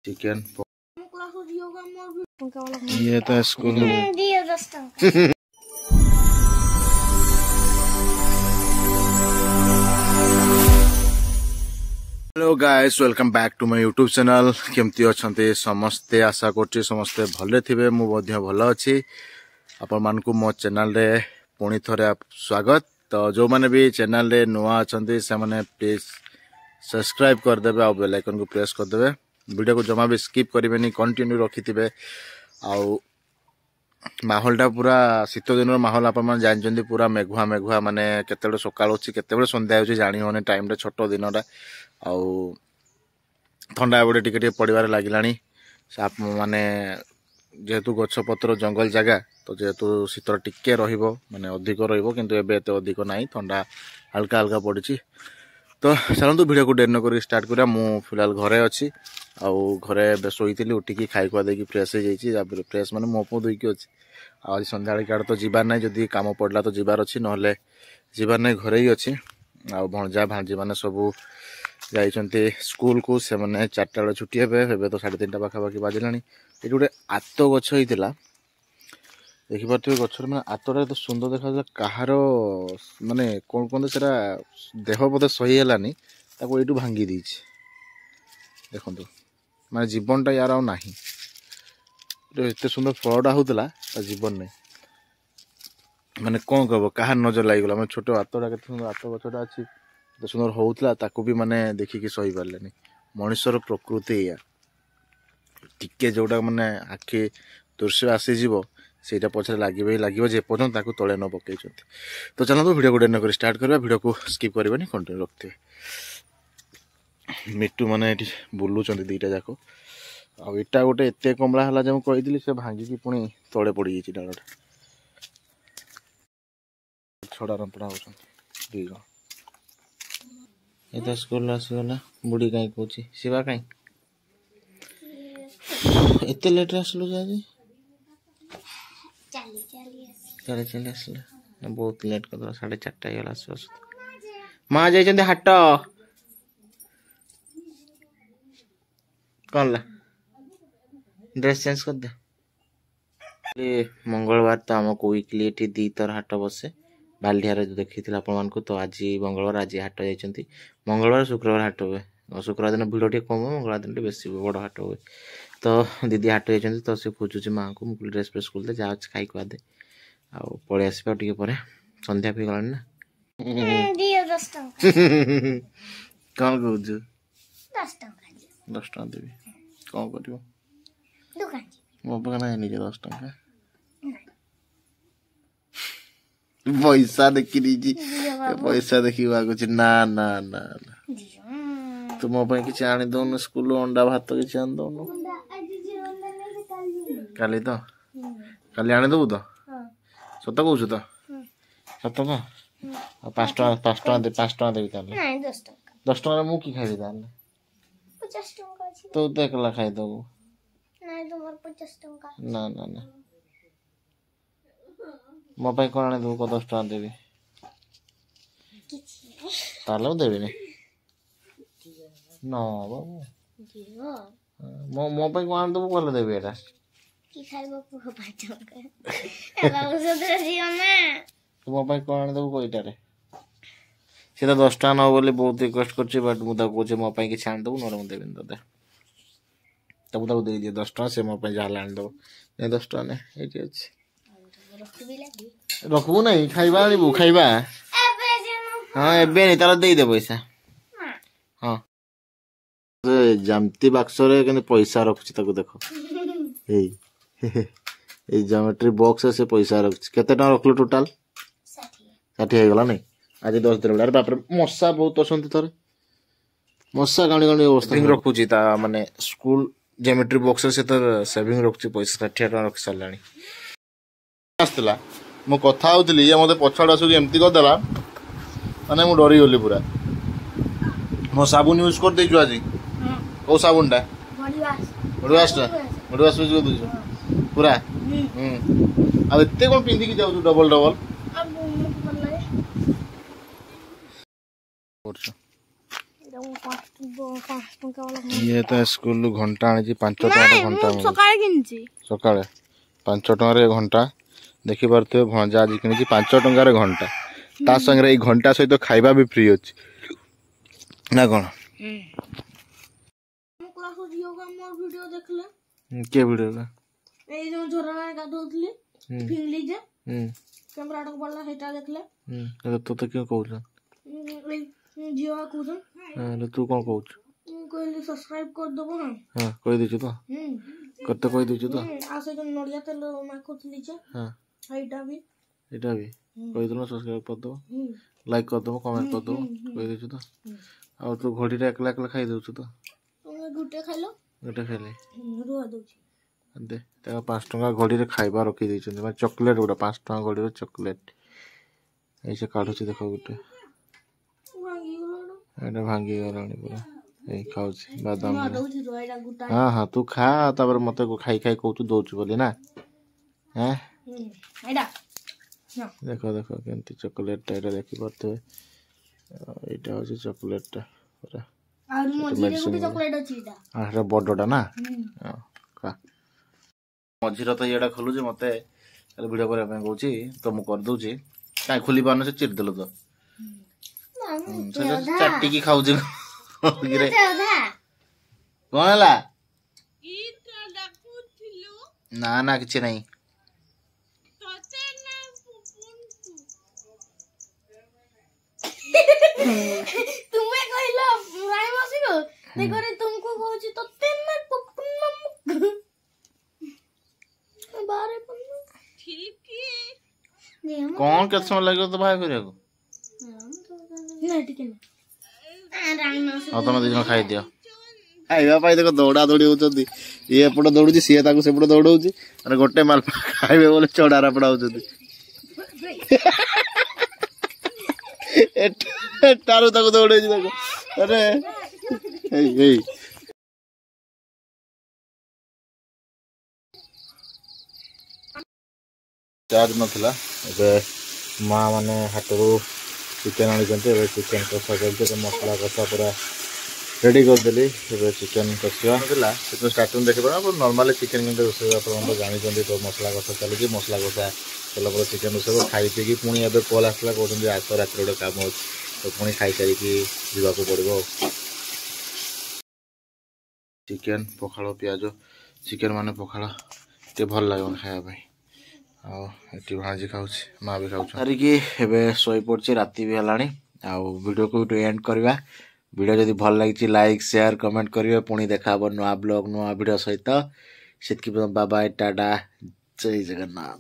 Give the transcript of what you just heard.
Chicken ये तो school hello guys welcome back to my YouTube channel केमती अच्छे समस्ते आशा करछि समस्ते भले थिबे मु मध्य भल अछि आपण मानकु मो चैनल रे पुणी थरे स्वागत तो जो माने भी चैनल रे नुआ अछंती से माने प्लीज सब्सक्राइब कर देबे आ बेल आइकन को प्रेस कर देबे वीडियो को जमा भी स्किप करिवेनी कंटिन्यू रखिथिबे आ माहौलटा पूरा शीत दिन माहौल आप जानते पूरा मेघुआ मेघुआ माने केते सकाळ अछि केते संध्या होछि जानि होने टाइम रे छोट दिनटा आउ ठंडा बड़े टिके पड़बार लगिलानी माने जेहेतु गछपत्र जंगल जगह तो जेहेतु शीत टिके रहिबो माने अधिक रहिबो किंतु एबे एते अधिक नाही ठंडा हल्का हल्का पड़िछि तो चलतु वीडियो को डेर न कर स्टार्ट करा मु फिलहाल घरे अच्छी आउ घरे शोईली उठिकी खाई खुआ देकी फ्रेश हो जाइए फ्रेश माने मो पो धोईकी अच्छी आज संध्या काड़ तो जीवार ना जदि कम पड़ला तो जीवार अच्छी ना जीवार ना घरे ही अच्छी आ भणजा भांजी मैंने सबू जाइछन्ति स्कूल को से मैंने 4टा बेले छुट्टी हे तो 3:30 पाखापाखि बाजिला ये गोटे आत गछ होता देखिपे गच मैंने आतटा तो सुंदर देखा कहार माने कौन कहते से देह बोधे सही है ये भांगी दी देखु माने जीवनटा यार आ ना एत सुंदर फलटा होता जीवन नहीं माने कौन कह कहार नजर लगिगला मैं छोट आतटा के सुंदर आत गछटा अच्छी तो सुंदर होता ताकू भी माने देखिकी सही पारे मनुष्यर प्रकृति या टिके जोटा माने आखि दृश्य आसीज सेटा पछरे लगे जेपर्यंत ताकू तले न पकई तो चलो वीडियो को डेन कर स्टार्ट करवा वीडियो को स्किप करवानी कंटिन्यू रखते मिट्टू माने बुलूँ दीटा जाक आटा गोटे एत कमला है जो कही से भांगिकी पुणी तले पड़ गई डालटा छड़ा रंपड़ा हो दुई जन ये स्कूल आसगला बुढ़ी कहीं कौन शिवा कहीं एत लेट आसलु आज चली चली आसला बहुत लेट कर 4:30 गला आस माँ जाइए हाट कौन ला ड्रेस चेंज कर दे मंगलवार तो आमको वीकली ये 2 थर हाट बसे बाल्डियार जो देखी आपको तो आज मंगलवार आज हाट जाइए मंगलवार शुक्रवार हाट हुए शुक्रवार दिन भिड़ टे कम हुए मंगलवार दिन बेस बड़ हाट हुए तो दीदी हाट जाइए तो सी खोजुची माँ को मुझे ड्रेस फ्रेस खोलते जा खाई खुआ दे आउ पलि आसपा टे संध्या भी गलानी ना कौन कहु 10 टका देवी कौन कर मो पाखे नहीं 10 टका पैसा देखी पैसा देखी ना ना ना तू मो कि आनी दौन स्कूल अंडा भात कि आनी दौन काली तो काली आनी दबु तो सत कौच तो सत तो 5 टका देवी 10 टका मु कि खाइबी तो एकला खाईदबू ना ना ना मो कौन आने देबू 10 टका देवी ताले देवी नहीं ना बाबू मो कौन आने देबू कल देवी एटा तो मो कौन आने देबू कोईटारे से 10 टका न बोली बहुत रिक्वेस्ट करछि बट मुझे कहे मो कि आने देबू नर मुझे देवी ते तो मुझे दे दिए 10 टका से मो जहाँ आने देव नहीं 10 टका नहीं ये अच्छे रखबू नहीं खाइबा आनिबू खाइबा हाँ एबे नहीं तार दे दे पैसा हाँ जामती बाक्स रे पैसा रखुची ताको देखो ए ज्योमेट्री बॉक्स से पैसा रखुची केते टका रखलो टोटल 60 हो गला नहीं आज 10 दिन अरे बाप रे मशा बहुत असंती थरे मशा गाणी गाणी अवस्था रखुची ता माने स्कूल ज्योमेट्री बॉक्स से तो सेविंग रखुची पैसा 60 टका रख सारलानी आसला मु कथा होउतली ये मते पछाड़ आसु एमती करदेला माने मु डरी गली पूरा मो साबुन यूज कर देछु आज को साबुन टा बॉडी वाश यूज कर देछु पूरा अब एते कोन पिंदी की जाउ डबल डबल अब ये तो स्कूल घंटा आनी 5 टଙ୍କା घंटा सकाଳେ 5 ଟଙ୍କାରେ घंटा देखी पारे भंजा आज कि 5 ଟଙ୍କାରେ घंटा ता संगे ये घंटा सहित खाइबा भी फ्री अच्छी ना कौन के वीडियो तो क्यों कहू तू कौन कहू सब्सक्राइब कर दबो हां कहि दिछु तो करते कहि दिछु तो आ से नडिया तेल माखुतली जे हां एटा भी कहि दलो सब्सक्राइब कर दो लाइक कर दो कमेंट कर दो कहि दिछु तो आ तू घोड़ी रे एकला एकला खाइ देछु तो तुम गुटे खाइलो खाइले रुआ दोछि दे तेरा 5 टଙ୍କା घोड़ी रे खाइबा रखी दै छन चॉकलेट गोटा 5 टଙ୍କା घोड़ी रे चॉकलेट ऐसे काढु छी देखो गुटे एटा भांगी गलानी पूरा ए खाउछ बादाम हां हां तू खा तबर मते को खाई खाई कहू दोछु बोली ना हैं एटा देखो देखो केंती चॉकलेट एटा देखि परते एटा होची चॉकलेट पूरा और मझिरे गुटे चॉकलेट अछि एटा हां बडडा ना हां खा मझिरा तो एटा खोलु जे मते वीडियो करे पे कहूची तो मु कर दउची काई खुली पानो से चिर देलो तो चाटी की खाऊ गिरे कौन है ना ना किसी नहीं तुम्हें कहला राय मासी को देखो रे तुमको कहूची तो तेना पपुन बारे पन्ना ठीक है कौन के समय लगे तो भाई करे को नहीं ठीक है हां तुम दिजन खाई दियो आइबा पाई देखो दौड़ा दौड़ी होचंदी ये एपड़ दौड़ुची सी ताको सेपड़ दौड़ौची अरे गोटे माल खाइबे बोले चढ़ारा पड़ाउचंदी एटारू ताको दौड़ेची देखो अरे ए चार्ज नथिला एबे मां माने हाटरू चिकेन आनी चिकेन कषा कर मसला कषा पूरा रेडी करदेली चिकेन कषा स्टार्टिंग देखिए नॉर्मली चिकेन रोसे आप जानी तो मसला कषा चली मसला कषा चला चिकेन रोसे खाई पी पुणी ए कल आसला कहते आस रात गोटे कम हो तो पुणी खाई सारिकी जावाक पड़ो चिकेन पखाड़ पियाज चिकेन माने पखाड़ टे भल लगे खायापी आठी भाजी खाऊँ माँ भी खाऊँ सारिकी शोई पड़ी राति भी है वीडियो को एंड करवा वीडियो जदि भल लगी लाइक शेयर कमेंट करेंगे पुणी देखा नुआ ब्लॉग नुआ वीडियो सहित से बाय बाय टाटा जय जगन्नाथ।